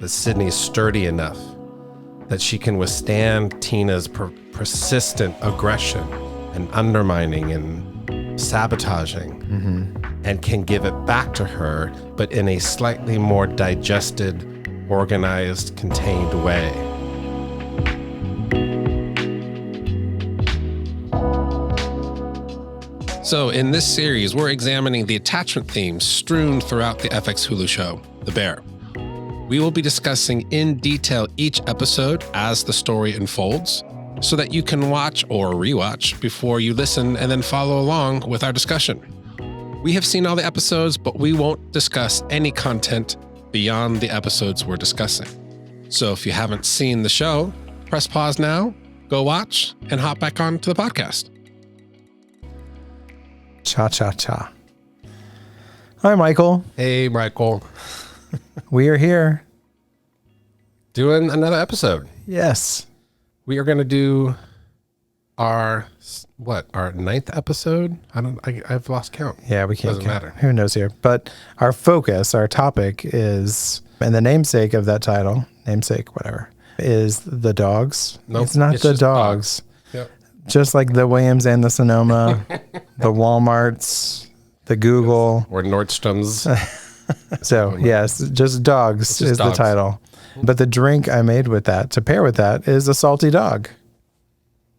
that Sydney's sturdy enough that she can withstand Tina's persistent aggression and undermining and sabotaging, and can give it back to her, but in a slightly more digested, organized, contained way. So in this series, we're examining the attachment themes strewn throughout the FX Hulu show, The Bear. We will be discussing in detail each episode as the story unfolds, so that you can watch or rewatch before you listen and then follow along with our discussion. We have seen all the episodes, but we won't discuss any content beyond the episodes we're discussing. So if you haven't seen the show, press pause now, go watch, and hop back on to the podcast. Cha-cha-cha. Hi, Michael. Hey, Michael. We are here. Doing another episode. Yes. We are going to do our ninth episode? I've lost count. Yeah, we can't Doesn't count. matter. Who knows here? But our focus, our topic is, and the namesake of that title, whatever, is the dogs. Nope, it's not it's the just dogs. Yep. Just like the Williams and the Sonoma, the Walmarts, the Google. Or Nordstrom's. So yes, just dogs is dogs. the title. But the drink I made with that, to pair with that, is a salty dog.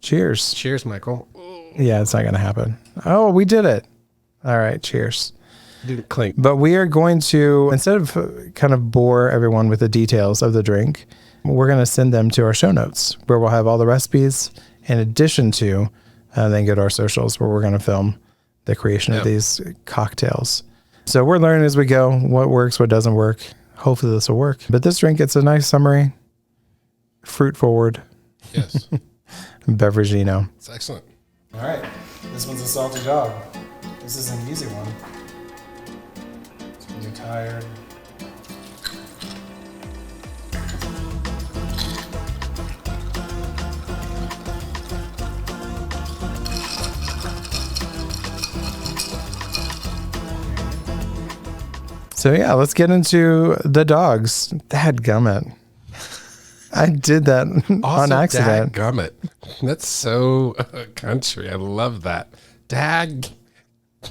Cheers. Cheers, Michael. Yeah, it's not going to happen. Oh, we did it. All right, cheers. Didn't clink. But we are going to, instead of kind of bore everyone with the details of the drink, we're going to send them to our show notes where we'll have all the recipes in addition to, then go to our socials where we're going to film the creation of these cocktails. So we're learning as we go what works, what doesn't work. Hopefully this will work. But this drink, it's a nice summary, fruit forward. Yes. Beveragino. It's excellent. All right. This one's a salty dog. This is an easy one. It's when you're tired. So yeah, let's get into the dogs. Dadgummit. I did that on accident. Dadgummit. That's so country. I love that.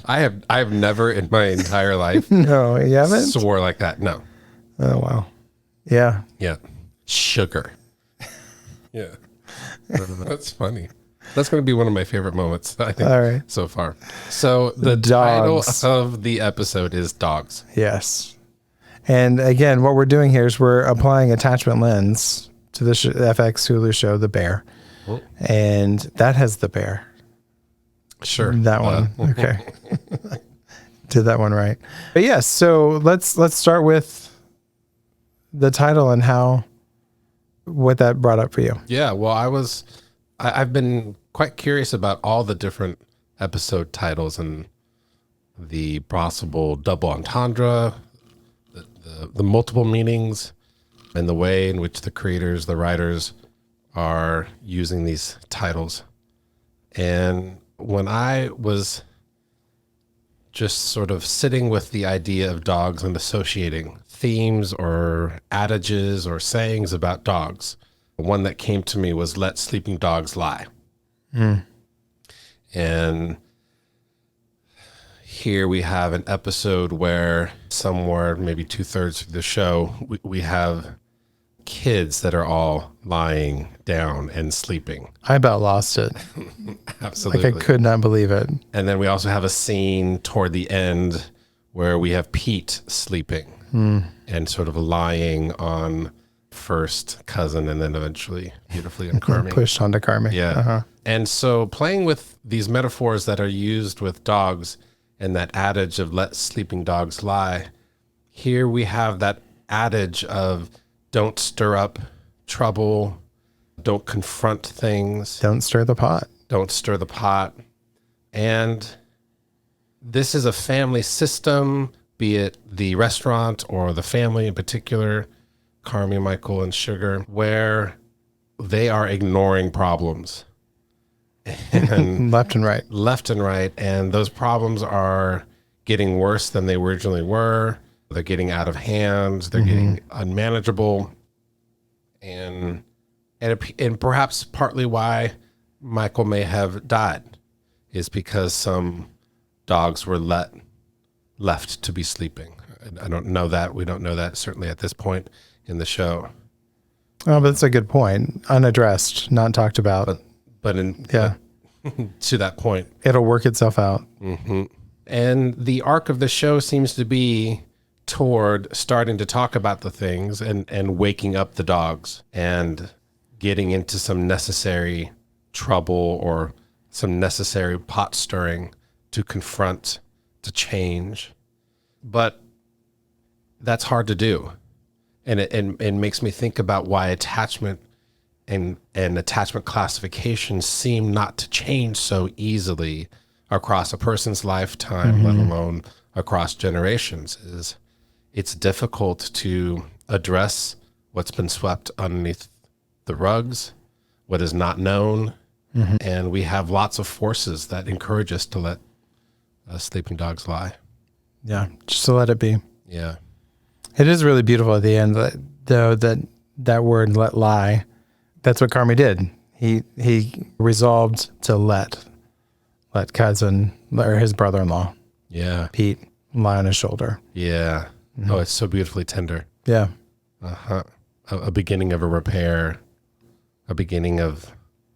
I have never in my entire life No, you haven't? swore like that. No. Oh, wow. Yeah. Yeah. Sugar. Yeah. That's funny. That's going to be one of my favorite moments, I think, All right. so far. So the Dogs. title of the episode is Dogs. Yes. And again, what we're doing here is we're applying attachment lens to the FX Hulu show, The Bear. Oh. And that has the bear. Sure. That one. Okay. Did that one right. But yes, so let's start with the title and what that brought up for you. Yeah. Well, I've been quite curious about all the different episode titles and the possible double entendre, the multiple meanings, and the way in which the creators, the writers, are using these titles. And when I was just sort of sitting with the idea of dogs and associating themes or adages or sayings about dogs, one that came to me was "Let sleeping dogs lie." And here we have an episode where somewhere maybe 2/3 of the show, we have kids that are all lying down and sleeping. I about lost it. Absolutely. Like I could not believe it. And then we also have a scene toward the end where we have Pete sleeping and sort of lying on first cousin and then eventually beautifully on Carmi. Pushed onto Carmi. Yeah. Uh-huh. And so playing with these metaphors that are used with dogs and that adage of "let sleeping dogs lie," here we have that adage of don't stir up trouble, don't confront things, Don't stir the pot. don't stir the pot. And this is a family system, be it the restaurant or the family in particular, Carmi, Michael, and Sugar, where they are ignoring problems. And Left and right. left and right, and those problems are getting worse than they originally were. They're getting out of hand. They're getting unmanageable. And perhaps partly why Michael may have died is because some dogs were left to be sleeping. I don't know that. We don't know that certainly at this point in the show. Oh, but that's a good point. Unaddressed, not talked about. But to that point, it'll work itself out. And the arc of the show seems to be toward starting to talk about the things and waking up the dogs and getting into some necessary trouble or some necessary pot stirring to confront, to change. But that's hard to do. And it makes me think about why attachment and attachment classification seem not to change so easily across a person's lifetime, let alone across generations. It's difficult to address what's been swept underneath the rugs, what is not known, and we have lots of forces that encourage us to let sleeping dogs lie. Yeah, just to let it be. Yeah. It is really beautiful at the end, though, that word "let lie." That's what Carmi did. He resolved to let cousin or his brother-in-law, Pete, lie on his shoulder. Yeah. Oh, it's so beautifully tender. Yeah. A beginning of a repair, a beginning of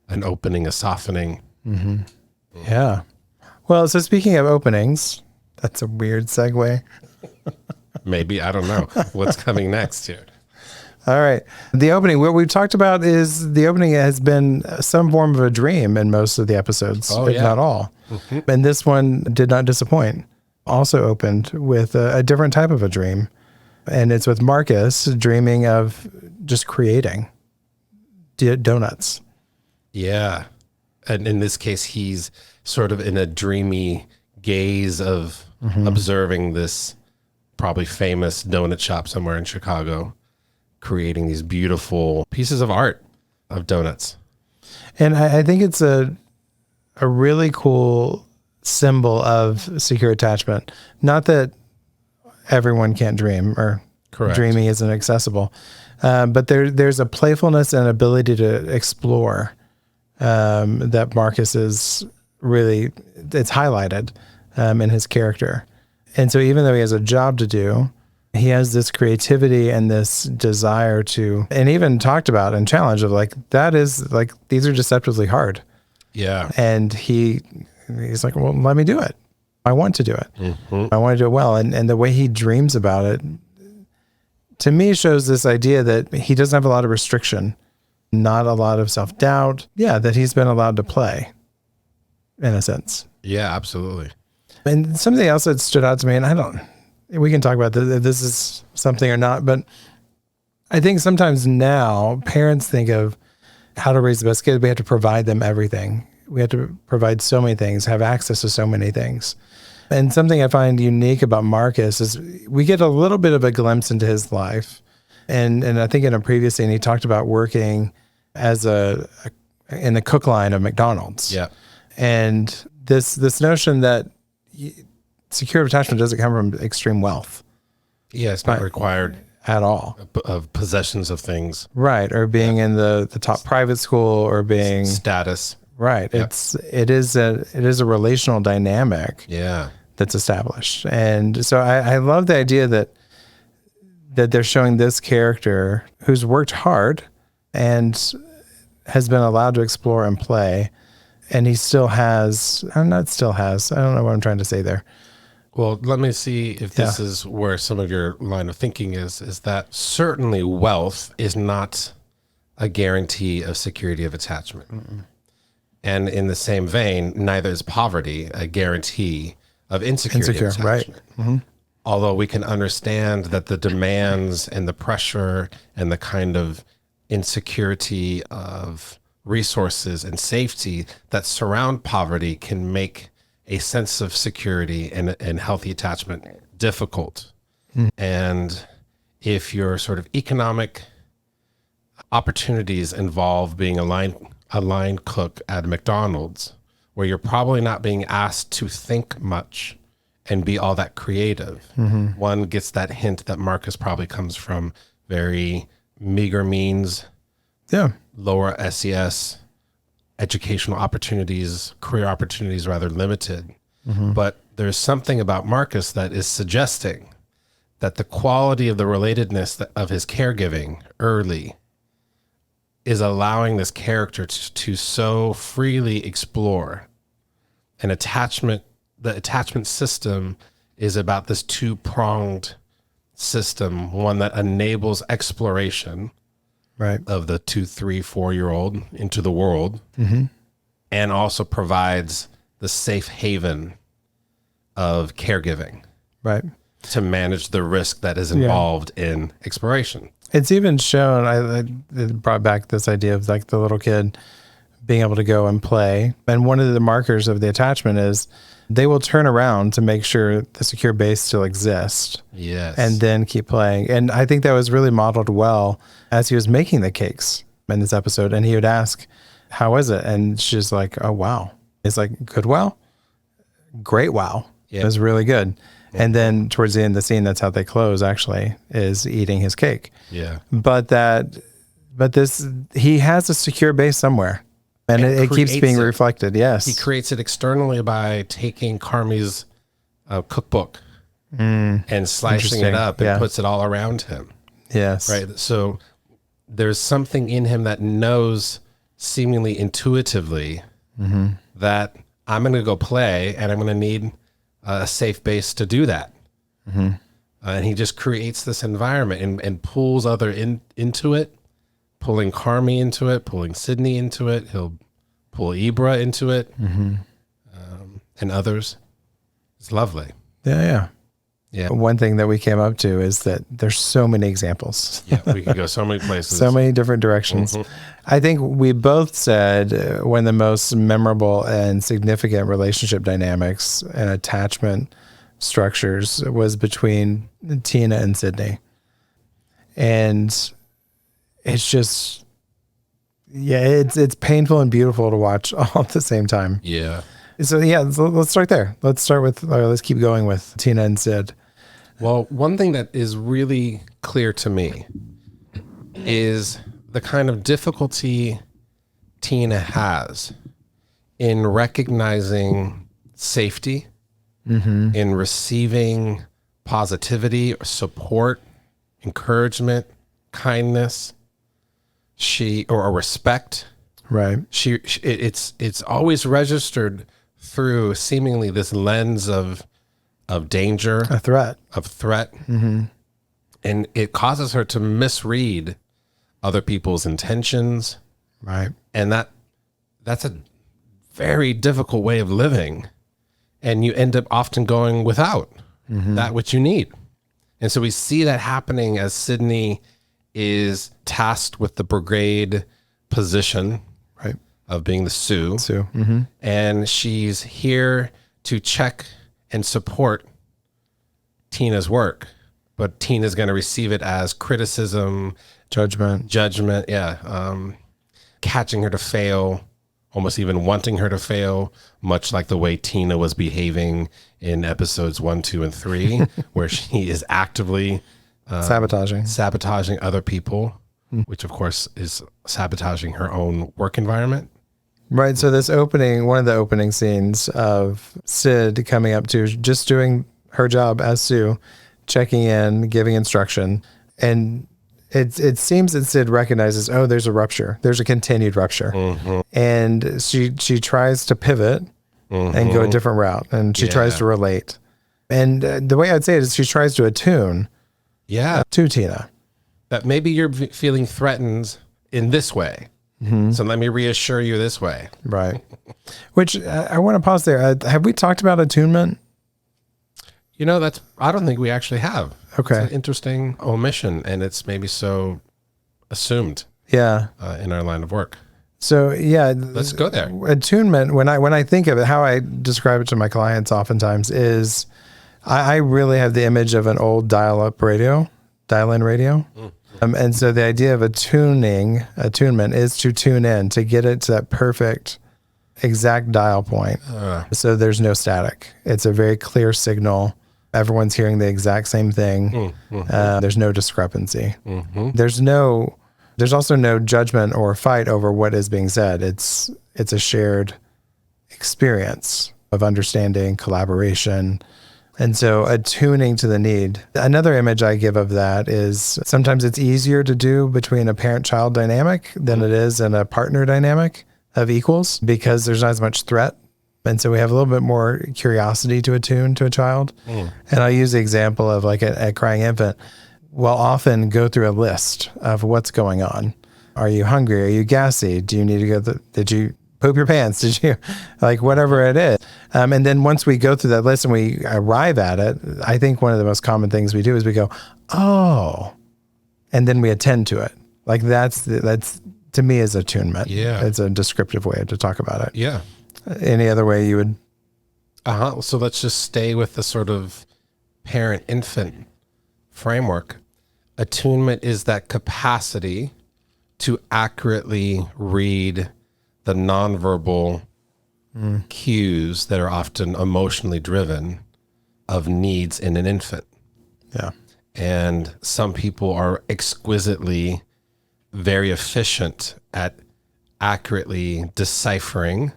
an opening, a softening. Yeah. Well, so speaking of openings, that's a weird segue. Maybe, I don't know. What's coming next here? All right. The opening, what we've talked about is the opening has been some form of a dream in most of the episodes, if not all. And this one did not disappoint. Also opened with a different type of a dream. And it's with Marcus dreaming of just creating donuts. Yeah. And in this case, he's sort of in a dreamy gaze of observing this probably famous donut shop somewhere in Chicago, creating these beautiful pieces of art of donuts. And I think it's a really cool symbol of secure attachment. Not that everyone can't dream or dreaming isn't accessible, but there's a playfulness and ability to explore that Marcus is really, it's highlighted in his character. And so even though he has a job to do, he has this creativity and this desire to, and even talked about and challenged of that is these are deceptively hard. Yeah. And he's like, well, let me do it. I want to do it. I want to do it well. And the way he dreams about it, to me, shows this idea that he doesn't have a lot of restriction, not a lot of self-doubt. Yeah, that he's been allowed to play, in a sense. Yeah, absolutely. And something else that stood out to me, and we can talk about this, if this is something or not, but I think sometimes now parents think of how to raise the best kids. We have to provide them everything. We have to provide so many things, have access to so many things. And something I find unique about Marcus is we get a little bit of a glimpse into his life. And I think in a previous scene, he talked about working as in the cook line of McDonald's. Yeah. And this notion that secure attachment doesn't come from extreme wealth. Yeah, it's not required at all of possessions of things. Right. Or being in the top private school or being status. Right. Yep. It is a relational dynamic. Yeah. That's established. And so I love the idea that they're showing this character who's worked hard and has been allowed to explore and play. And he still has, I don't know what I'm trying to say there. Well, let me see if this is where some of your line of thinking is that certainly wealth is not a guarantee of security of attachment. And in the same vein, neither is poverty a guarantee of insecurity of attachment. Right. Although we can understand that the demands and the pressure and the kind of insecurity of resources and safety that surround poverty can make a sense of security and healthy attachment difficult. And if your sort of economic opportunities involve being a line cook at McDonald's, where you're probably not being asked to think much and be all that creative. One gets that hint that Marcus probably comes from very meager means, lower SES, educational opportunities, career opportunities rather limited. But there's something about Marcus that is suggesting that the quality of the relatedness of his caregiving early is allowing this character to so freely explore an attachment. The attachment system is about this two-pronged system, one that enables exploration of the 2, 3, 4-year-old into the world, and also provides the safe haven of caregiving to manage the risk that is involved in exploration. It's even shown, it brought back this idea of like the little kid being able to go and play. And one of the markers of the attachment is they will turn around to make sure the secure base still exists. Yes. And then keep playing. And I think that was really modeled well as he was making the cakes in this episode. And he would ask, how is it? And she's like, oh, wow. It's like, good wow? Great wow. It was really good. And then towards the end of the scene, that's how they close, actually, is eating his cake. Yeah. But he has a secure base somewhere. And it keeps being reflected. Yes. He creates it externally by taking Carmi's cookbook and slicing it up and puts it all around him. Yes. Right. So there's something in him that knows seemingly intuitively that I'm going to go play and I'm going to need a safe base to do that. And he just creates this environment and pulls into it, pulling Carmi into it, pulling Sydney into it. He'll pull Ibra into it, and others. It's lovely. Yeah. Yeah. One thing that we came up to is that there's so many examples. Yeah, we could go so many places. So many different directions. I think we both said one of the most memorable and significant relationship dynamics and attachment structures was between Tina and Sydney. And it's just, it's painful and beautiful to watch all at the same time. Yeah. So let's start there. Let's keep going with Tina and Sid. Well, one thing that is really clear to me is the kind of difficulty Tina has in recognizing safety, in receiving positivity, support, encouragement, kindness, or respect. Right. It's always registered through seemingly this lens of danger, A threat. and it causes her to misread other people's intentions. Right. And that's a very difficult way of living, and you end up often going without that which you need. And so we see that happening as Sydney is tasked with the brigade position of being the Sue. And she's here to check and support Tina's work, but Tina's going to receive it as criticism, judgment, catching her to fail, almost even wanting her to fail, much like the way Tina was behaving in episodes 1, 2, and 3, where she is actively sabotaging other people, which of course is sabotaging her own work environment. Right. So this one of the opening scenes of Sid coming up to just doing her job as Sue, checking in, giving instruction. And it seems that Sid recognizes, there's a rupture. There's a continued rupture. And she tries to pivot and go a different route. And she tries to relate. And the way I'd say it is she tries to attune to Tina. That maybe you're feeling threatened in this way. So let me reassure you this way. Right. Which I want to pause there. Have we talked about attunement? I don't think we actually have. Okay. It's an interesting omission, and it's maybe so assumed in our line of work. So let's go there. Attunement, when I think of it, how I describe it to my clients oftentimes is I really have the image of an old dial-in radio. And so the idea of attunement is to tune in, to get it to that perfect exact dial point. So there's no static. It's a very clear signal. Everyone's hearing the exact same thing. There's no discrepancy. There's also no judgment or fight over what is being said. It's a shared experience of understanding, collaboration. And so attuning to the need. Another image I give of that is sometimes it's easier to do between a parent-child dynamic than it is in a partner dynamic of equals, because there's not as much threat. And so we have a little bit more curiosity to attune to a child. And I'll use the example of like a crying infant. We'll often go through a list of what's going on. Are you hungry? Are you gassy? Do you need to go? Did you poop your pants? Did you, like, whatever it is? And then once we go through that list and we arrive at it, I think one of the most common things we do is we go, oh, and then we attend to it. Like that's to me is attunement. Yeah. It's a descriptive way to talk about it. Yeah. Any other way you would? So let's just stay with the sort of parent-infant framework. Attunement is that capacity to accurately read the nonverbal cues that are often emotionally driven of needs in an infant. Yeah. And some people are exquisitely very efficient at accurately deciphering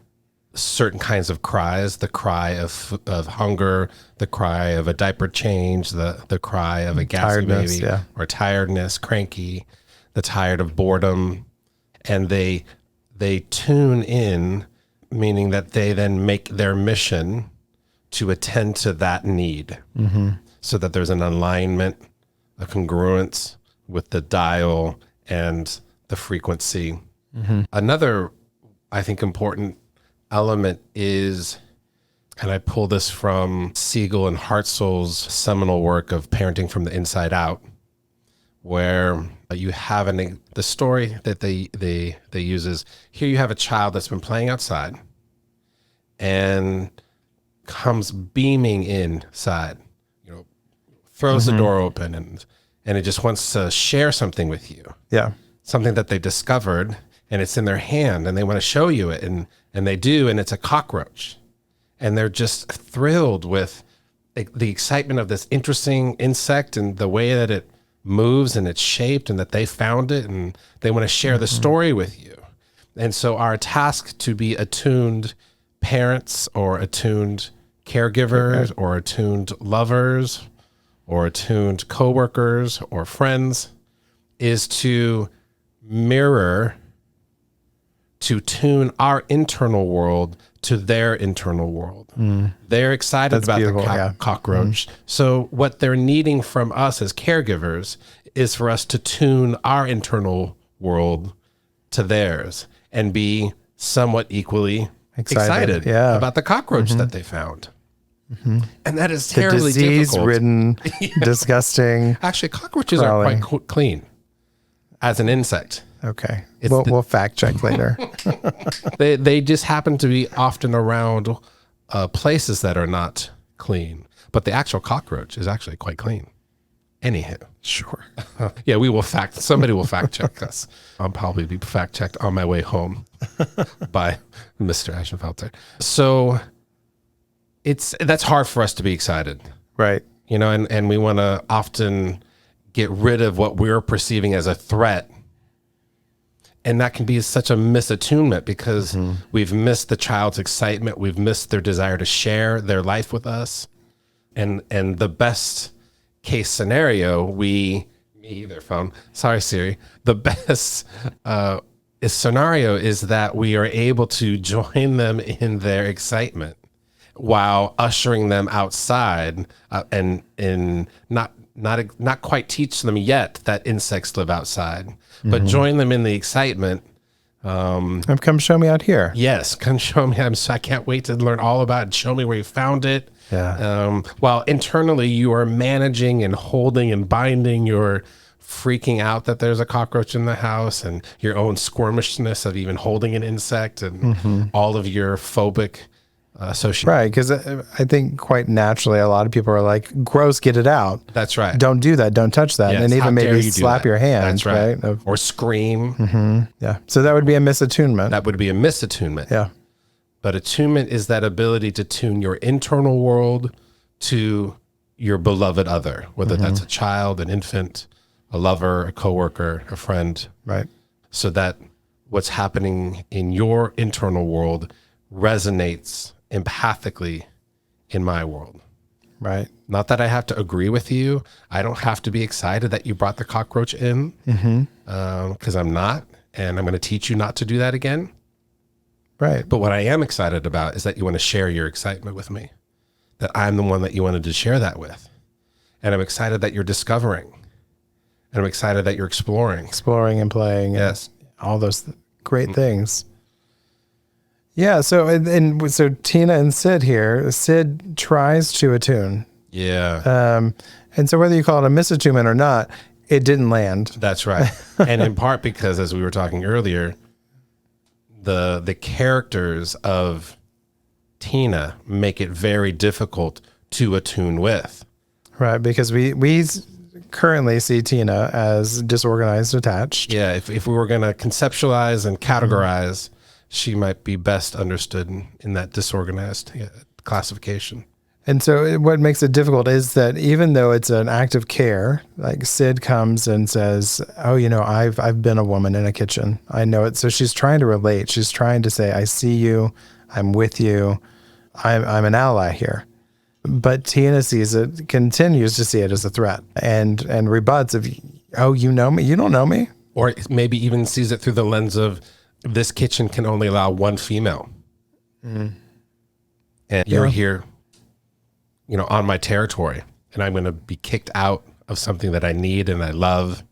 certain kinds of cries, the cry of hunger, the cry of a diaper change, the cry of a gassy baby, or tiredness, cranky, the tired of boredom. And they tune in, meaning that they then make their mission to attend to that need, so that there's an alignment, a congruence with the dial and the frequency. Another, I think, important element is, and I pull this from Siegel and Hartzell's seminal work of Parenting from the Inside Out, where you have the story that they use is, here you have a child that's been playing outside and comes beaming inside, throws the door open and it just wants to share something with you. Yeah. Something that they discovered, and it's in their hand and they want to show you it, and they do, and it's a cockroach. And they're just thrilled with the excitement of this interesting insect and the way that it moves and it's shaped, and that they found it, and they want to share the story with you. And so our task to be attuned parents, or attuned caregivers, or attuned lovers, or attuned coworkers or friends, is to mirror, to tune our internal world to their internal world. They're excited about the cockroach. So what they're needing from us as caregivers is for us to tune our internal world to theirs and be somewhat equally excited about the cockroach that they found. And that is terribly difficult. Disease-ridden, disgusting. Actually, cockroaches are quite clean as an insect. Okay. We'll fact check later. They just happen to be often around places that are not clean. But the actual cockroach is actually quite clean. Anywho. Sure. Yeah, somebody will fact check us. I'll probably be fact checked on my way home by Mr. Ashenfelter. So that's hard for us to be excited. Right. And we want to often get rid of what we're perceiving as a threat. And that can be such a misattunement, because we've missed the child's excitement. We've missed their desire to share their life with us. And the best case scenario, sorry, Siri. The best scenario is that we are able to join them in their excitement while ushering them outside and not quite teach them yet that insects live outside, but join them in the excitement. Come show me out here. Yes, come show me. I can't wait to learn all about it. Show me where you found it. Yeah. While internally you are managing and holding and binding your freaking out that there's a cockroach in the house, and your own squirmishness of even holding an insect, and all of your phobic association. Right, because I think quite naturally a lot of people are like, gross, get it out. That's right. Don't do that. Don't touch that. Yes, and even maybe you slap your hand. That's right. Or scream. Yeah. So that would be a misattunement. That would be a misattunement. Yeah. But attunement is that ability to tune your internal world to your beloved other, whether that's a child, an infant, a lover, a coworker, a friend. Right. So that what's happening in your internal world resonates empathically in my world. Right. Not that I have to agree with you. I don't have to be excited that you brought the cockroach in, because I'm not, and I'm going to teach you not to do that again. Right. But what I am excited about is that you want to share your excitement with me, that I'm the one that you wanted to share that with. And I'm excited that you're discovering, and I'm excited that you're exploring. Exploring and playing. Yes. And all those great things. Yeah. So, so Tina and Sid here, Sid tries to attune. Yeah. And so whether you call it a misattunement or not, it didn't land. That's right. And in part because, as we were talking earlier, the characters of Tina make it very difficult to attune with. Right. Because we currently see Tina as disorganized, attached. Yeah. If we were going to conceptualize and categorize, she might be best understood in that disorganized classification. And so what makes it difficult is that even though it's an act of care, like Sid comes and says, oh, I've been a woman in a kitchen. I know it. So she's trying to relate. She's trying to say, I see you. I'm with you. I'm an ally here. But Tina continues to see it as a threat and rebuts of, oh, you know me? You don't know me? Or maybe even sees it through the lens of, this kitchen can only allow one female. And you're here, on my territory, and I'm going to be kicked out of something that I need and I love.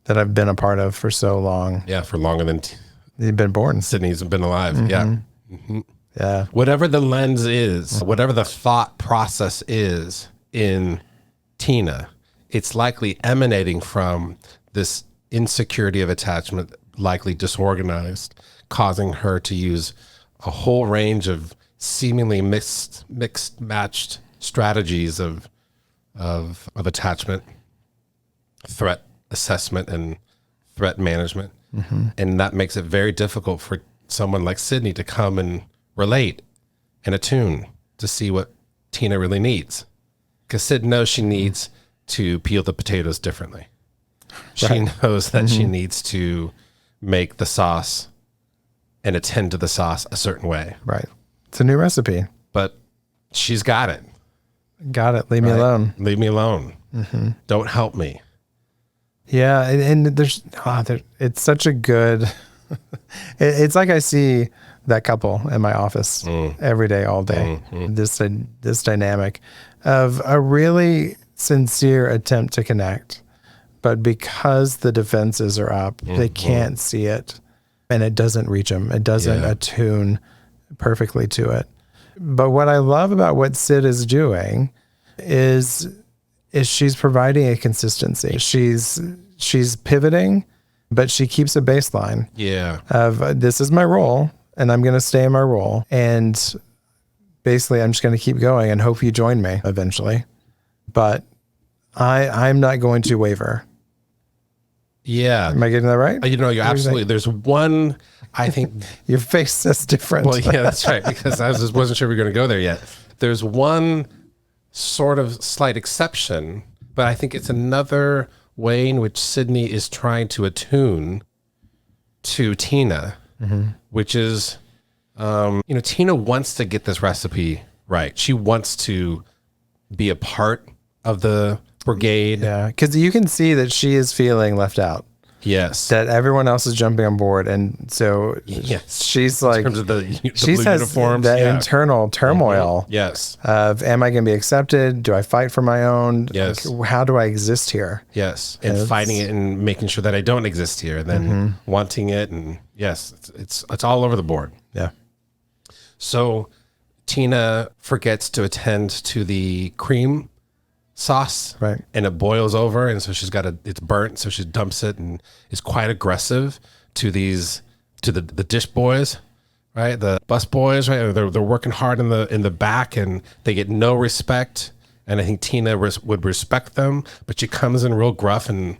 That I've been a part of for so long. Yeah, for longer than you've been born. Sydney's been alive. Yeah. Yeah. Whatever the lens is, whatever the thought process is in Tina, it's likely emanating from this insecurity of attachment, likely disorganized, causing her to use a whole range of seemingly mixed matched strategies of attachment, threat assessment, and threat management. And that makes it very difficult for someone like Sydney to come and relate and attune to see what Tina really needs. Because Sid knows she needs to peel the potatoes differently. She knows that she needs to make the sauce and attend to the sauce a certain way. Right. It's a new recipe. But she's got it. Got it. Leave me alone. Leave me alone. Don't help me. Yeah. And it's such a good, it's like I see that couple in my office every day, all day. This dynamic of a really sincere attempt to connect. But because the defenses are up, they can't see it, and it doesn't reach them. It doesn't attune perfectly to it. But what I love about what Sid is doing is she's providing a consistency. She's pivoting, but she keeps a baseline. Yeah. Of this is my role, and I'm going to stay in my role, and basically I'm just going to keep going and hope you join me eventually. But I'm not going to waver. Yeah. Am I getting that right? You're absolutely. There's one, I think. Your face says different. Well, yeah, that's right. Because I wasn't sure we were going to go there yet. There's one sort of slight exception, but I think it's another way in which Sydney is trying to attune to Tina, which is, Tina wants to get this recipe right. She wants to be a part of the brigade. Yeah, because you can see that she is feeling left out. Yes. That everyone else is jumping on board. And so she's like, in terms of the she blue has uniforms, that internal turmoil yes. of, am I going to be accepted? Do I fight for my own? Yes. Like, how do I exist here? Yes. And fighting it and making sure that I don't exist here, and then wanting it. And yes, it's all over the board. Yeah. So Tina forgets to attend to the cream sauce, right? And it boils over, and so it's burnt, so she dumps it and is quite aggressive to the dish boys, right? The bus boys, right? They're working hard in the back, and they get no respect. And I think Tina would respect them, but she comes in real gruff, and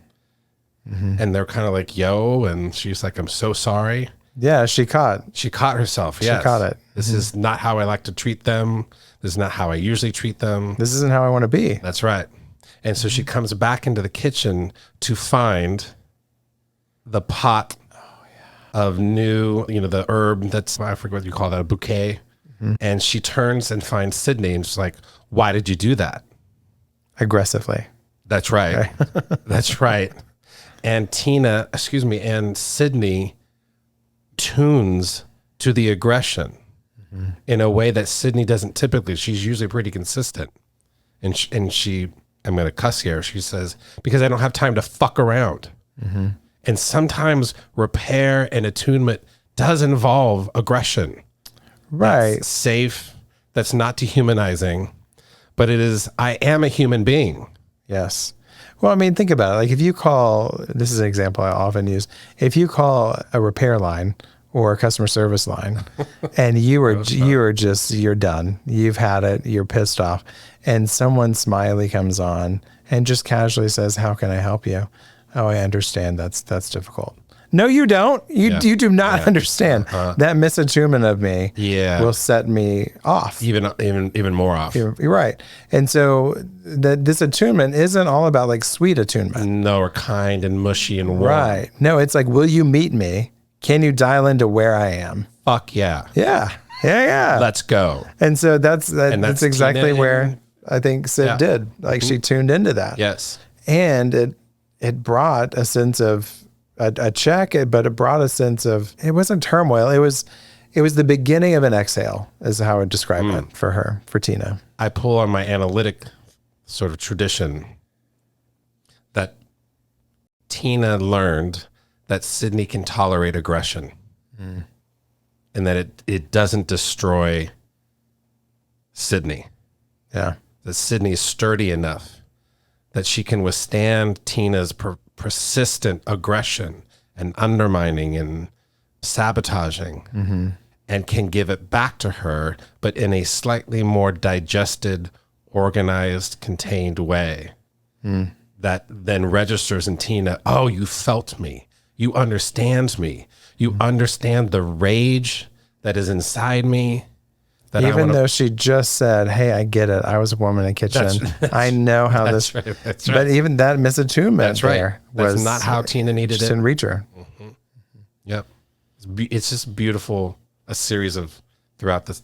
they're kind of like, yo, and she's like, I'm so sorry. Yeah, she caught herself. Yes. She caught it. This is not how I like to treat them. This is not how I usually treat them. This isn't how I want to be. That's right. And so she comes back into the kitchen to find the pot of new, the herb that's, I forget what you call that, a bouquet. And she turns and finds Sydney and she's like, why did you do that? Aggressively. That's right. That's right. And and Sydney tunes to the aggression in a way that Sydney doesn't typically. She's usually pretty consistent. And she, I'm going to cuss here. She says, because I don't have time to fuck around. And sometimes repair and attunement does involve aggression. Right. That's safe. That's not dehumanizing, but I am a human being. Yes. Well, I mean, think about it. Like if you call, this is an example I often use. If you call a repair line or a customer service line and you're done, you've had it, you're pissed off, and someone smiley comes on and just casually says, how can I help you? Oh, I understand. That's difficult. No, you don't. You do not understand. That misattunement of me will set me off. Even more off. You're right. And so this attunement isn't all about like sweet attunement. No, or kind and mushy and warm. Right. No, it's like, will you meet me? Can you dial into where I am? Fuck yeah. Yeah. Let's go. And so that's exactly where I think Sid did. Like she tuned into that. Yes. And it brought a sense of a check, but it brought a sense of, it wasn't turmoil. It was the beginning of an exhale is how I would describe it for her, for Tina. I pull on my analytic sort of tradition that Tina learned that Sydney can tolerate aggression and that it doesn't destroy Sydney. Yeah. That Sydney is sturdy enough that she can withstand Tina's persistent aggression and undermining and sabotaging and can give it back to her, but in a slightly more digested, organized, contained way that then registers in Tina, oh, you felt me. You understand me. You understand the rage that is inside me. That even though she just said, hey, I get it. I was a woman in the kitchen. I know how that's this, right, that's right. But even that misattunement there was that's not how Tina needed it. Didn't reach her. Yep. It's just beautiful, a series of throughout the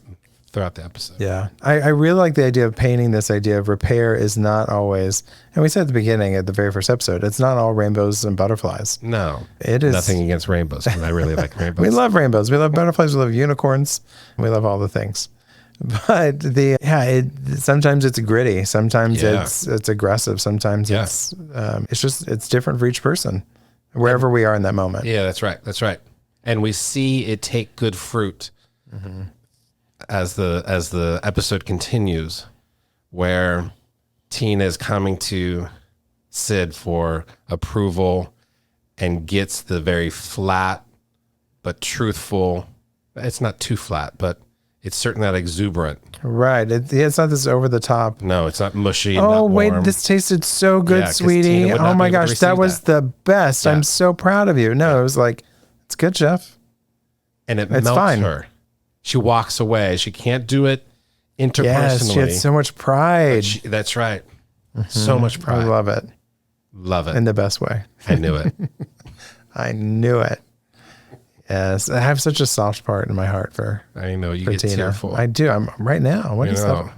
episode. Yeah. I really like the idea of painting this idea of repair is not always, and we said at the beginning, at the very first episode, it's not all rainbows and butterflies. No. It is. Nothing against rainbows, because I really like rainbows. We love rainbows. We love butterflies. We love unicorns. We love all the things. But sometimes it's gritty. Sometimes it's aggressive. Sometimes it's different for each person, wherever we are in that moment. Yeah, that's right. That's right. And we see it take good fruit as the episode continues, where Tina is coming to Sid for approval and gets the very flat but truthful. It's not too flat, but it's certainly not exuberant. Right. It's not this over the top. No, it's not mushy. Oh, not wait, warm. this tasted so good, sweetie. Oh my gosh, that was the best. Yeah. I'm so proud of you. No, it was like, it's good, Chef. And it's melts fine. Her. She walks away. She can't do it interpersonally. Yes, she had so much pride. That's right. So much pride. I love it. Love it. In the best way. I knew it. I knew it. Yes, I have such a soft part in my heart for. I know you get Tina. tearful. I do. I'm right now. What is that?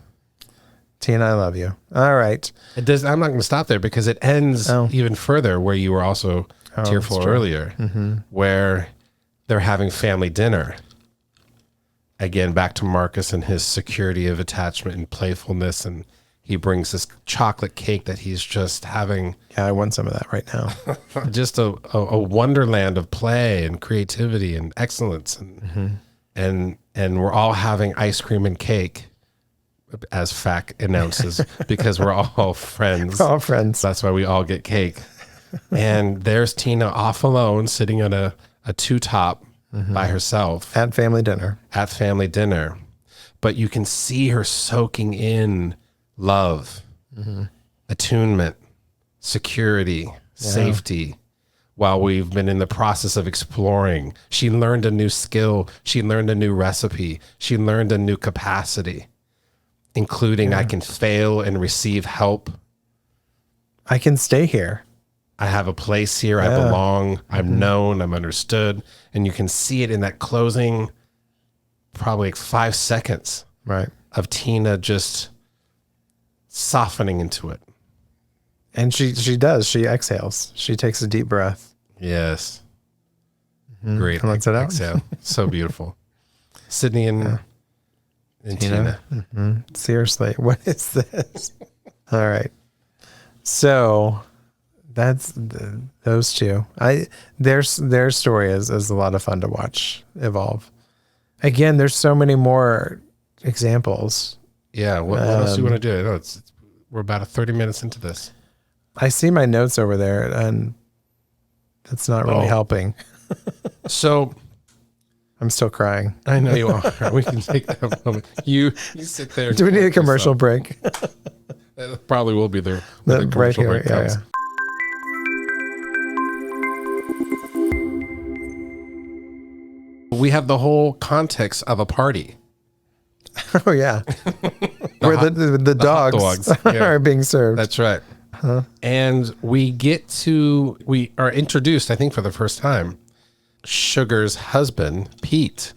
Tina, I love you. All right. It does. I'm not going to stop there because it ends even further where you were also tearful earlier, where they're having family dinner. Again, back to Marcus and his security of attachment and playfulness, and he brings this chocolate cake that he's just having. Yeah, I want some of that right now. Just a wonderland of play and creativity and excellence, and we're all having ice cream and cake, as FAC announces, because we're all friends. We're all friends. That's why we all get cake. And there's Tina off alone, sitting at a two-top by herself at family dinner. But you can see her soaking in love, attunement, security, safety, while we've been in the process of exploring. She learned a new skill. She learned a new recipe. She learned a new capacity, including I can fail and receive help. I can stay here. I have a place here. I belong. I'm known. I'm understood. And you can see it in that closing, probably like 5 seconds Right. of Tina just softening into it. And she does. She exhales. She takes a deep breath. Yes. Great. And lets it out. Exhale. So beautiful. Sydney and Tina. Seriously, what is this? All right. So that's those two. Their story is a lot of fun to watch evolve. Again, there's so many more examples. Yeah. What else do you want to do? No, we're about 30 minutes into this. I see my notes over there, and that's not really helping. So I'm still crying. I know you are. We can take that moment. You sit there. Do we need a commercial break? It probably will be there. When the Right commercial here. break comes. We have the whole context of a party. Oh yeah, where the dogs are being served. That's right. And we are introduced, I think for the first time, Sugar's husband, Pete.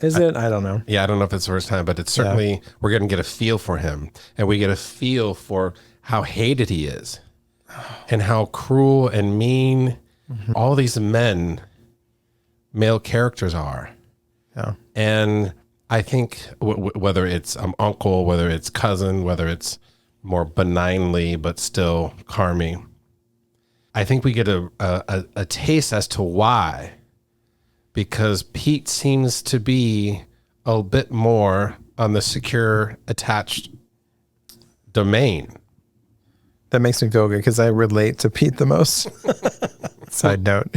Is it? I don't know. Yeah, I don't know if it's the first time, but it's certainly, we're going to get a feel for him. And we get a feel for how hated he is and how cruel and mean all these male characters are. Yeah. And I think whether it's uncle, whether it's cousin, whether it's more benignly, but still Carmy, I think we get a taste as to why. Because Pete seems to be a bit more on the secure, attached domain. That makes me feel good because I relate to Pete the most. Side note.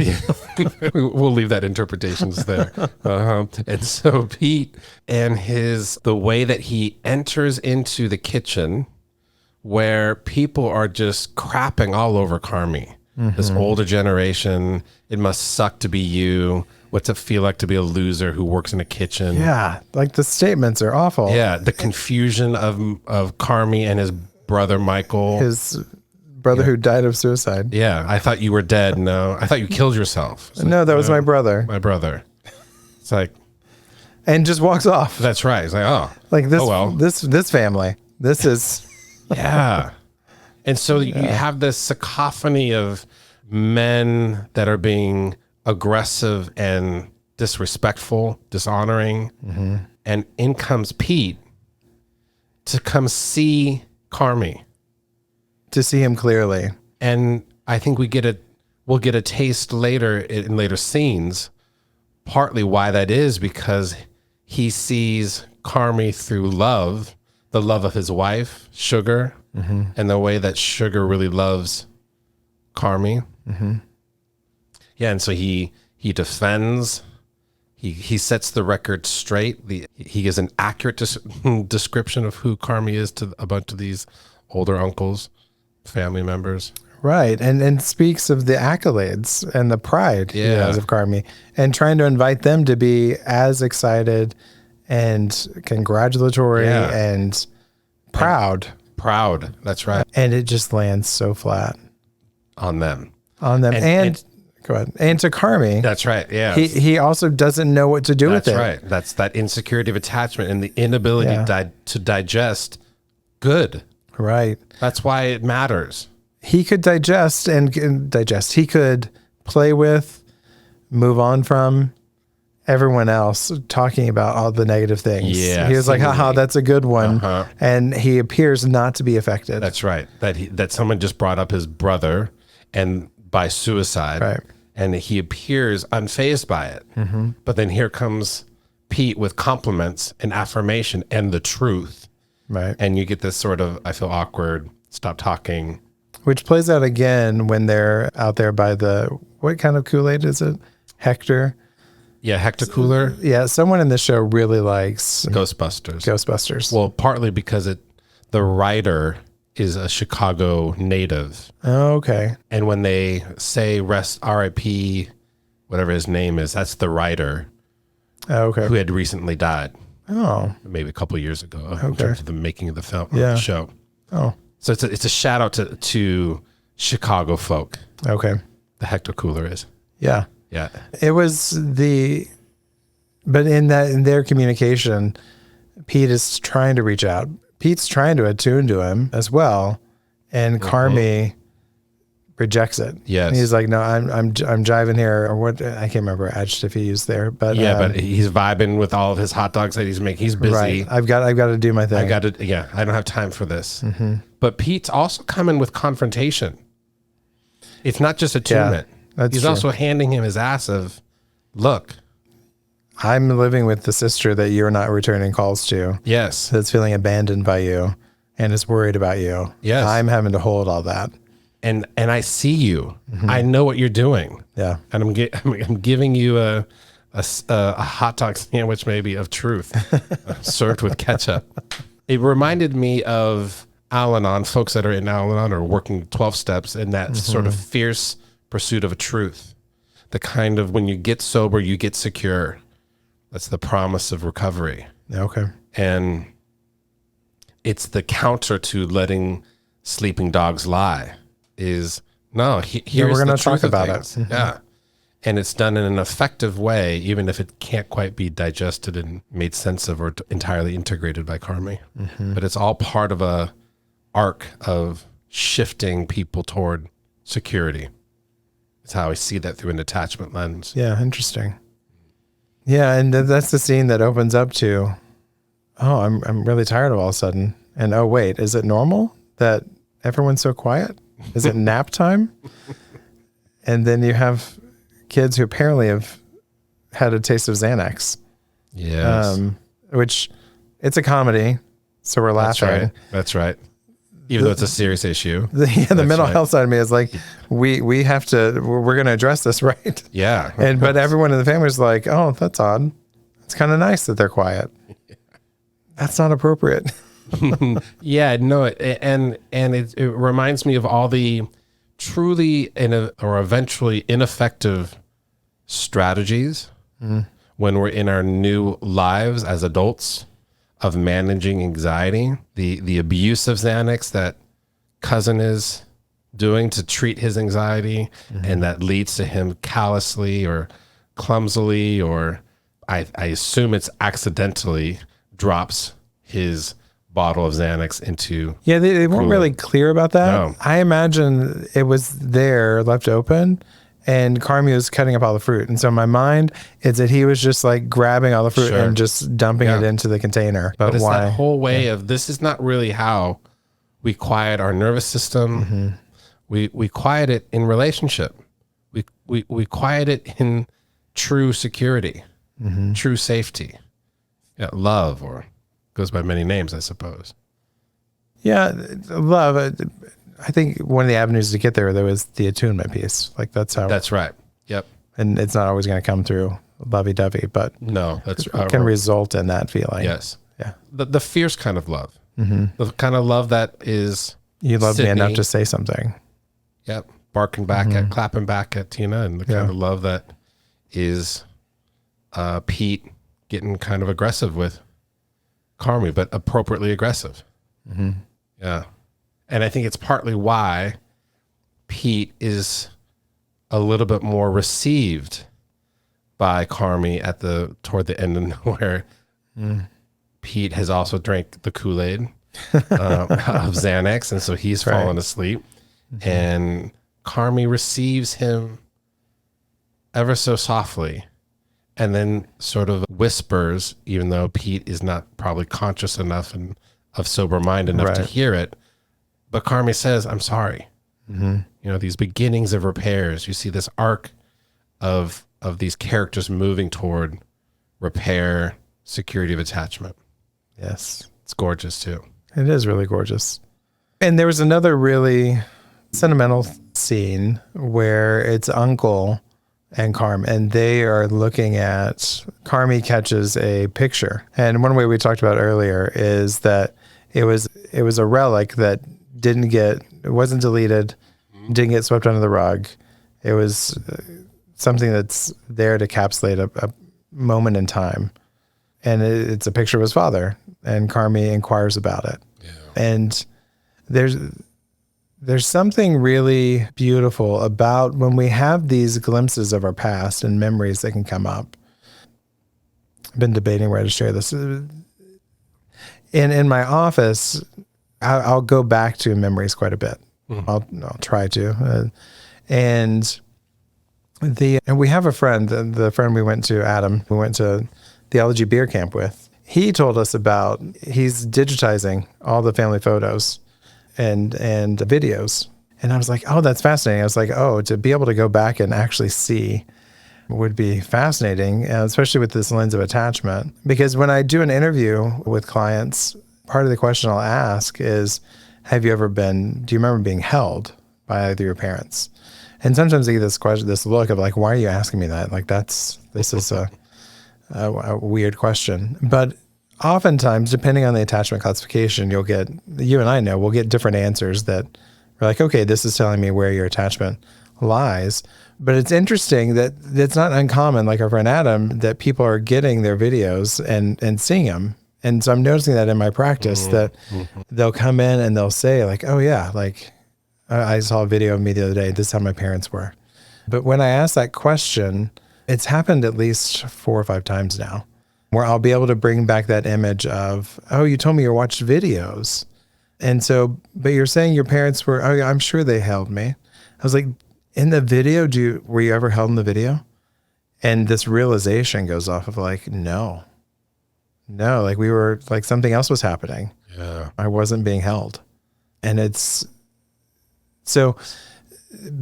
We'll leave that interpretations there. And so Pete and the way that he enters into the kitchen where people are just crapping all over Carmy. This older generation, it must suck to be you. What's it feel like to be a loser who works in a kitchen? Yeah, like the statements are awful. Yeah, the confusion of Carmy and his brother Michael. His brother who died of suicide. Yeah, I thought you were dead. No, I thought you killed yourself. No, that was my brother. My brother. It's like, and just walks off. that's right. It's like, oh, Like this. Oh, well. This family. This is. yeah. And so you have this cacophony of men that are being aggressive and disrespectful, dishonoring. And in comes Pete to come see Carmy. To see him clearly. And I think we'll get a taste later in later scenes, partly why that is because he sees Carmy through love, the love of his wife, Sugar, and the way that Sugar really loves Carmy. Yeah, and so he defends. He sets the record straight. He gives an accurate description of who Carmy is to a bunch of these older uncles, family members. Right. And speaks of the accolades and the pride he has of Carmy and trying to invite them to be as excited and congratulatory and proud. Proud. That's right. And it just lands so flat On them. And go ahead. And to Carmy. That's right. Yeah. He also doesn't know what to do with it. That's right. That's that insecurity of attachment and the inability to digest good. Right. That's why it matters. He could digest. He could play with, move on from everyone else talking about all the negative things. Yeah. He was like, haha, that's a good one. And he appears not to be affected. That's right. That someone just brought up his brother and by suicide. Right. And he appears unfazed by it. But then here comes Pete with compliments and affirmation and the truth. Right. And you get this sort of, I feel awkward, stop talking. Which plays out again when they're out there by what kind of Kool-Aid is it? Hector. Yeah, Hector Cooler. Yeah, someone in the show really likes Ghostbusters. Ghostbusters. Well, partly because the writer is a Chicago native. Oh, okay. And when they say rest R.I.P., whatever his name is, that's the writer Oh, okay. who had recently died. Oh, Maybe a couple of years ago in terms of the making of the film, Yeah. the show. oh, So it's a shout out to Chicago folk. okay. The Hector Cooler is. Yeah. Yeah. It was but in their communication, Pete is trying to reach out. Pete's trying to attune to him as well, and Carmi rejects it. Yes. And he's like, no, I'm jiving here, or what? I can't remember what adjective he used there, but But he's vibing with all of his hot dogs that he's making. He's busy. right. I've got to do my thing. I don't have time for this. But Pete's also coming with confrontation. It's not just attunement. that's He's true. also handing him his ass of, look, I'm living with the sister that you're not returning calls to, yes, that's feeling abandoned by you and is worried about you. Yes. I'm having to hold all that. and I see you. I know what you're doing. Yeah. And I'm giving you a hot dog sandwich, maybe of truth, served with ketchup. It reminded me of Al-Anon, folks that are in Al-Anon are working 12 steps in that sort of fierce pursuit of a truth. The kind of when you get sober, you get secure. That's the promise of recovery. Okay. And it's the counter to letting sleeping dogs lie is no, here's we're gonna the truth talk about of it. things. Yeah. And it's done in an effective way, even if it can't quite be digested and made sense of or entirely integrated by Carmi. But it's all part of a arc of shifting people toward security. It's how I see that through an attachment lens. Yeah. Interesting. Yeah. And that's the scene that opens up to, oh, I'm really tired of all of a sudden. And oh, wait, is it normal that everyone's so quiet? Is it nap time? And then you have kids who apparently have had a taste of Xanax. Yes. Which it's a comedy, so we're laughing. That's right. Even though it's a serious issue. The mental health side of me is like, we have to, we're going to address this, right? Yeah. But everyone in the family is like, oh, that's odd. It's kind of nice that they're quiet. That's not appropriate. Yeah, no, and it reminds me of all the truly or eventually ineffective strategies when we're in our new lives as adults of managing anxiety, the abuse of Xanax that cousin is doing to treat his anxiety, and that leads to him callously or clumsily, or I assume it's accidentally drops his bottle of Xanax into. Yeah, they weren't really clear about that. No. I imagine it was there, left open, and Carmi was cutting up all the fruit. And so my mind is that he was just like grabbing all the fruit Sure. and just dumping it into the container. But It's why? that whole way of this is not really how we quiet our nervous system. We quiet it in relationship. We quiet it in true security, true safety, love, or goes by many names, I suppose. Yeah, love. I think one of the avenues to get there was the attunement piece. Like that's how. That's right. Yep. And it's not always going to come through lovey-dovey, but No, that's it can result in that feeling. yes. Yeah. The fierce kind of love, the kind of love that is You love me enough Sydney. to say something. Yep. Barking back at, clapping back at Tina, and the kind of love that is Pete getting kind of aggressive with Carmi, but appropriately aggressive. Yeah. And I think it's partly why Pete is a little bit more received by Carmi toward the end of Nowhere. Pete has also drank the Kool-Aid of Xanax, and so he's fallen asleep. And Carmi receives him ever so softly, and then sort of whispers, even though Pete is not probably conscious enough and of sober mind enough to hear it. But Carmi says, I'm sorry. These beginnings of repairs, you see this arc of these characters moving toward repair, security of attachment. Yes. It's gorgeous too. It is really gorgeous. And there was another really sentimental scene where it's Uncle and Carm, and they are looking at, Carmi catches a picture. And one way we talked about earlier is that it was a relic that it wasn't deleted, didn't get swept under the rug. It was something that's there to encapsulate a moment in time. And it's a picture of his father, and Carmi inquires about it. Yeah. And there's something really beautiful about when we have these glimpses of our past and memories that can come up. I've been debating where to share this. In my office, I'll go back to memories quite a bit. I'll try to. And we have a friend, the friend we went to, Adam, we went to Theology Beer Camp with. He told us about, he's digitizing all the family photos and videos. And I was like, oh, that's fascinating. I was like, oh, to be able to go back and actually see would be fascinating, especially with this lens of attachment. Because when I do an interview with clients, part of the question I'll ask is, do you remember being held by either your parents? And sometimes I get this look of like, why are you asking me that? Like, this is a weird question. But oftentimes, depending on the attachment classification, you and I know, we'll get different answers that are like, okay, this is telling me where your attachment lies. But it's interesting that it's not uncommon, like our friend Adam, that people are getting their videos and seeing them. And so I'm noticing that in my practice that they'll come in and they'll say like, oh yeah, like I saw a video of me the other day. This is how my parents were. But when I ask that question, it's happened at least 4 or 5 times now, where I'll be able to bring back that image of, oh, you told me you watched videos. And so, but you're saying your parents were, oh yeah, I'm sure they held me. I was like, in the video, were you ever held in the video? And this realization goes off of like, no, like we were, like something else was happening. Yeah. I wasn't being held. And it's, so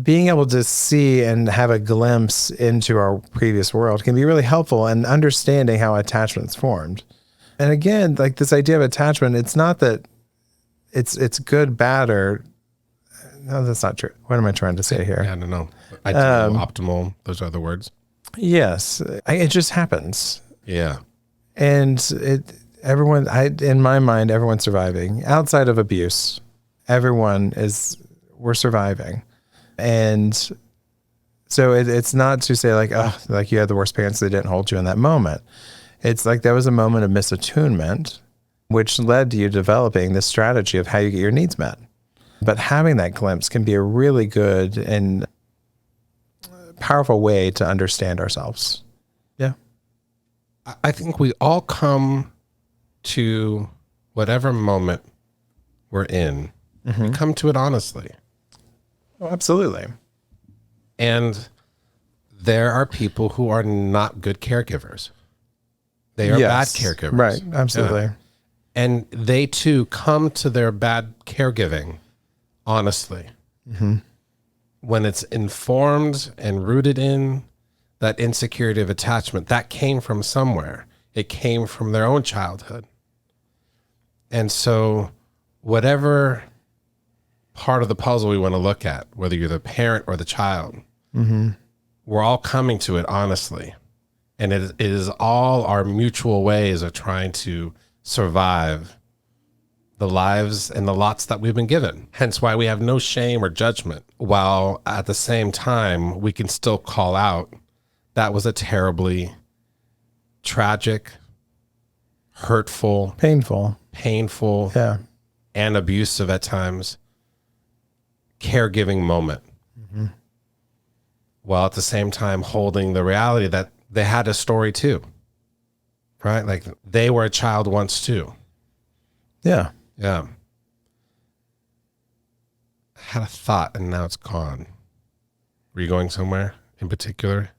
being able to see and have a glimpse into our previous world can be really helpful in understanding how attachment's formed. And again, like this idea of attachment, it's not that it's good, bad, or no, that's not true. What am I trying to say here? Yeah, no. Ideal, optimal, those are the words. Yes. It just happens. Yeah. And in my mind, everyone's surviving. Outside of abuse, we're surviving. And so it's not to say like, oh, like you had the worst parents, they didn't hold you in that moment. It's like there was a moment of misattunement, which led to you developing this strategy of how you get your needs met. But having that glimpse can be a really good and powerful way to understand ourselves. Yeah. I think we all come to whatever moment we're in. We come to it honestly. Oh, absolutely. And there are people who are not good caregivers. They are bad caregivers. Right. Absolutely. Yeah. And they too come to their bad caregiving honestly. When it's informed and rooted in that insecurity of attachment, that came from somewhere. It came from their own childhood. And so whatever part of the puzzle we want to look at, whether you're the parent or the child, we're all coming to it honestly. And it is all our mutual ways of trying to survive the lives and the lots that we've been given. Hence why we have no shame or judgment, while at the same time, we can still call out that was a terribly tragic, hurtful, painful, and abusive at times caregiving moment. While at the same time holding the reality that they had a story too, right? Like they were a child once too. Yeah. Yeah. I had a thought and now it's gone. Were you going somewhere in particular?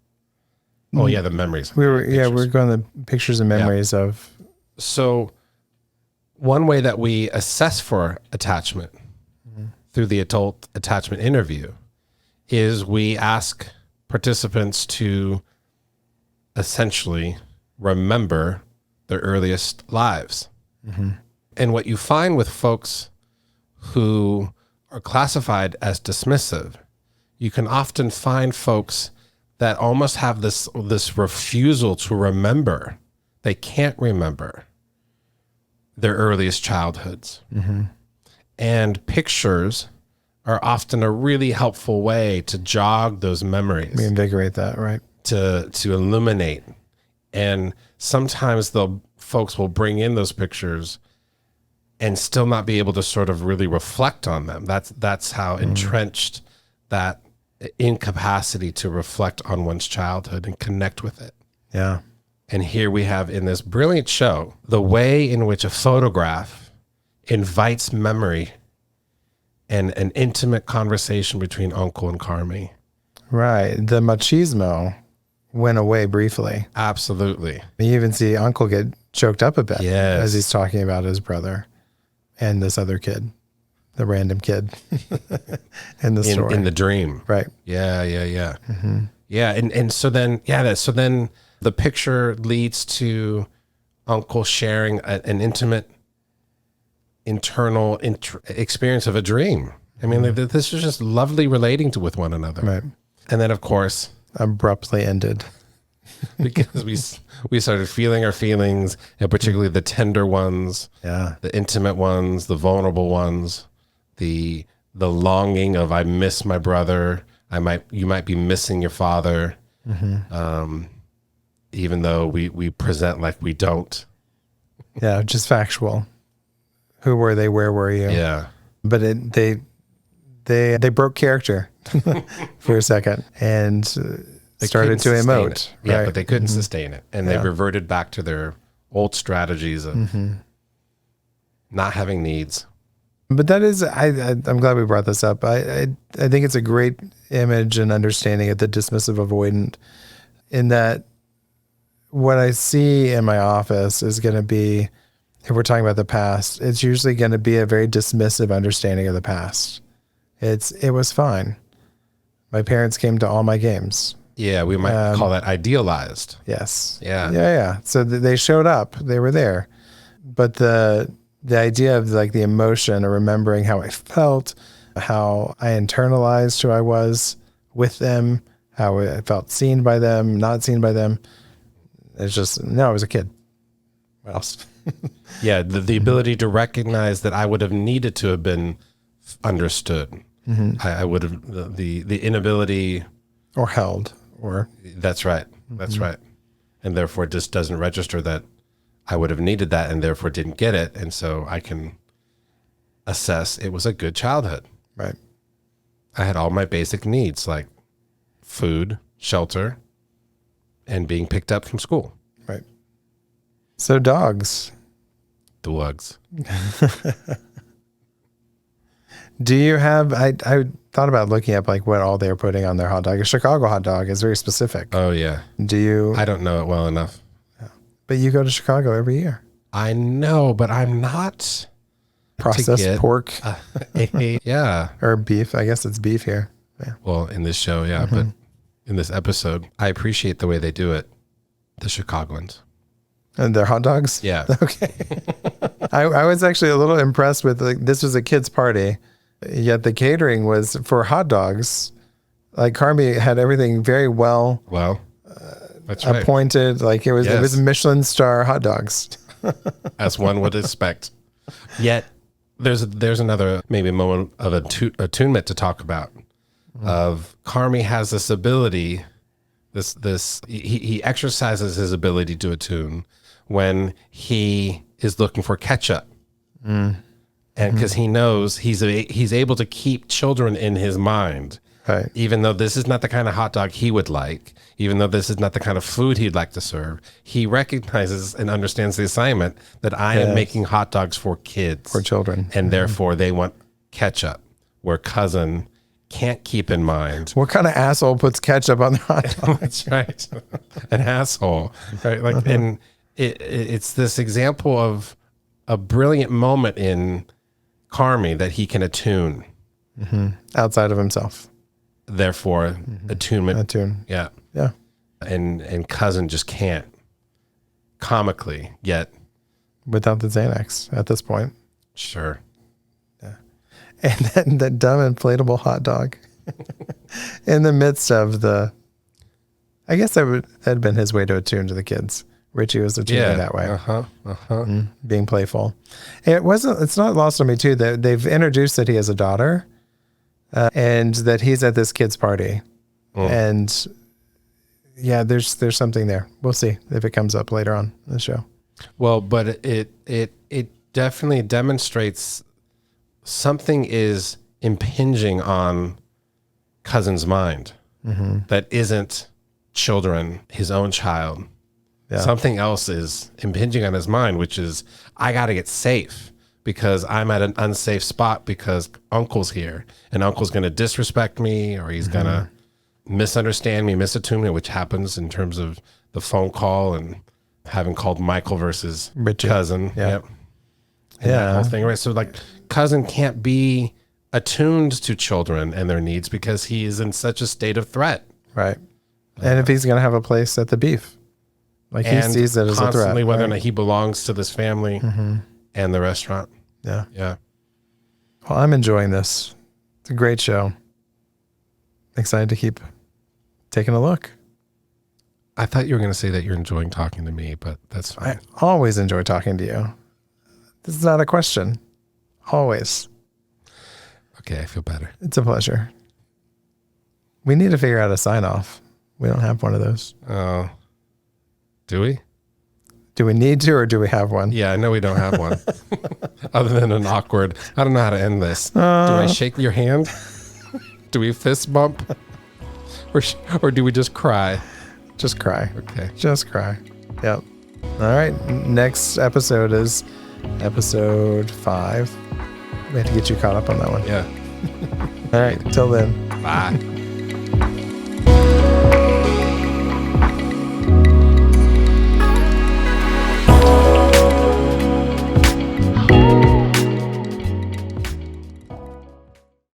Oh yeah, the memories. We were going to pictures and memories of. So one way that we assess for attachment through the adult attachment interview is we ask participants to essentially remember their earliest lives. And what you find with folks who are classified as dismissive, you can often find folks that almost have this refusal to remember. They can't remember their earliest childhoods. And pictures are often a really helpful way to jog those memories, Reinvigorate that, right? to illuminate. And sometimes folks will bring in those pictures and still not be able to sort of really reflect on them. That's how entrenched that incapacity to reflect on one's childhood and connect with it. Yeah. And here we have in this brilliant show, the way in which a photograph invites memory and an intimate conversation between Uncle and Carmi. Right. The machismo went away briefly. Absolutely. You even see Uncle get choked up a bit Yes. as he's talking about his brother and this other kid, the random kid in the story. In the dream. Right. Yeah. Yeah. And so then, so then the picture leads to Uncle sharing an intimate internal experience of a dream. I mean, this is just lovely relating with one another. Right. And then, of course, Abruptly ended. because we started feeling our feelings, and particularly the tender ones, Yeah. the intimate ones, the vulnerable ones, the longing of I miss my brother. You might be missing your father, even though we present like we don't. Yeah. Just factual. Who were they? Where were you? Yeah. But they broke character for a second and started to sustain emote. it. Yeah, right? but they couldn't sustain it. And they reverted back to their old strategies of not having needs. But that is, I'm glad we brought this up. I think it's a great image and understanding of the dismissive-avoidant, in that what I see in my office is going to be, if we're talking about the past, it's usually going to be a very dismissive understanding of the past. It was fine. My parents came to all my games. Yeah, we might call that idealized. Yes. Yeah. Yeah. So they showed up. They were there. But the idea of like the emotion or remembering how I felt, how I internalized who I was with them, how I felt seen by them, not seen by them. It's just, no, I was a kid. What else? Yeah, the ability to recognize that I would have needed to have been understood. I would have, the inability. Or held. Or That's right. That's right. And therefore it just doesn't register that I would have needed that and therefore didn't get it. And so I can assess it was a good childhood. right. I had all my basic needs like food, shelter, and being picked up from school. Right. So dogs. The wugs. Do you have, I thought about looking up like what all they're putting on their hot dog. A Chicago hot dog is very specific. Oh, yeah. Do you, I don't know it well enough. but you go to Chicago every year. I know, but I'm not Processed get- pork yeah. or beef. I guess it's beef here. Yeah. Well, in this show, yeah, but in this episode, I appreciate the way they do it. The Chicagoans. And their hot dogs? Yeah. Okay. I was actually a little impressed with, like, this was a kid's party, yet the catering was for hot dogs. Like Carmi had everything very well Well, that's right. appointed. Like it was Yes. Michelin star hot dogs. As one would expect. Yet there's another maybe moment of attunement to talk about. Of Carmi has this ability, he exercises his ability to attune when he is looking for ketchup, and because he knows he's able to keep children in his mind. Right. Even though this is not the kind of hot dog he would like, even though this is not the kind of food he'd like to serve, he recognizes and understands the assignment that I am making hot dogs for kids. For children. And therefore they want ketchup, where cousin can't keep in mind. What kind of asshole puts ketchup on their hot dog? That's right. An asshole. Right. Like, and it's this example of a brilliant moment in Carmi that he can attune. Outside of himself. Therefore, attunement. Attune. Yeah. Yeah. And cousin just can't, comically, yet Without the Xanax at this point. sure. And then that dumb inflatable hot dog in the midst of I guess that'd been his way to attune to the kids. Richie was attuning that way. Being playful. It's not lost on me too that they've introduced that he has a daughter, and that he's at this kid's party. And yeah, there's something there. We'll see if it comes up later on in the show. Well, but it definitely demonstrates something is impinging on cousin's mind that isn't children, his own child. Yeah. Something else is impinging on his mind, which is, I got to get safe because I'm at an unsafe spot because uncle's here and uncle's going to disrespect me, or he's going to misunderstand me, misattune me, which happens in terms of the phone call and having called Michael versus Richard. Cousin. Yeah. And that whole thing, right? So like cousin can't be attuned to children and their needs because he is in such a state of threat. Right. And if he's going to have a place at the beef, like he sees it as a threat. Whether or not he belongs to this family and the restaurant. Yeah. Yeah. Well, I'm enjoying this. It's a great show. Excited to keep taking a look. I thought you were going to say that you're enjoying talking to me, but that's fine. I always enjoy talking to you. This is not a question. Always. Okay, I feel better. It's a pleasure. We need to figure out a sign off. We don't have one of those. Oh. Do we? Do we need to, or do we have one? Yeah, I know we don't have one. Other than an awkward, I don't know how to end this. Do I shake your hand? Do we fist bump? Or do we just cry? Just cry. Okay. Just cry. Yep. All right. Next episode is episode 5. We have to get you caught up on that one. Yeah. All right. Till then. Bye.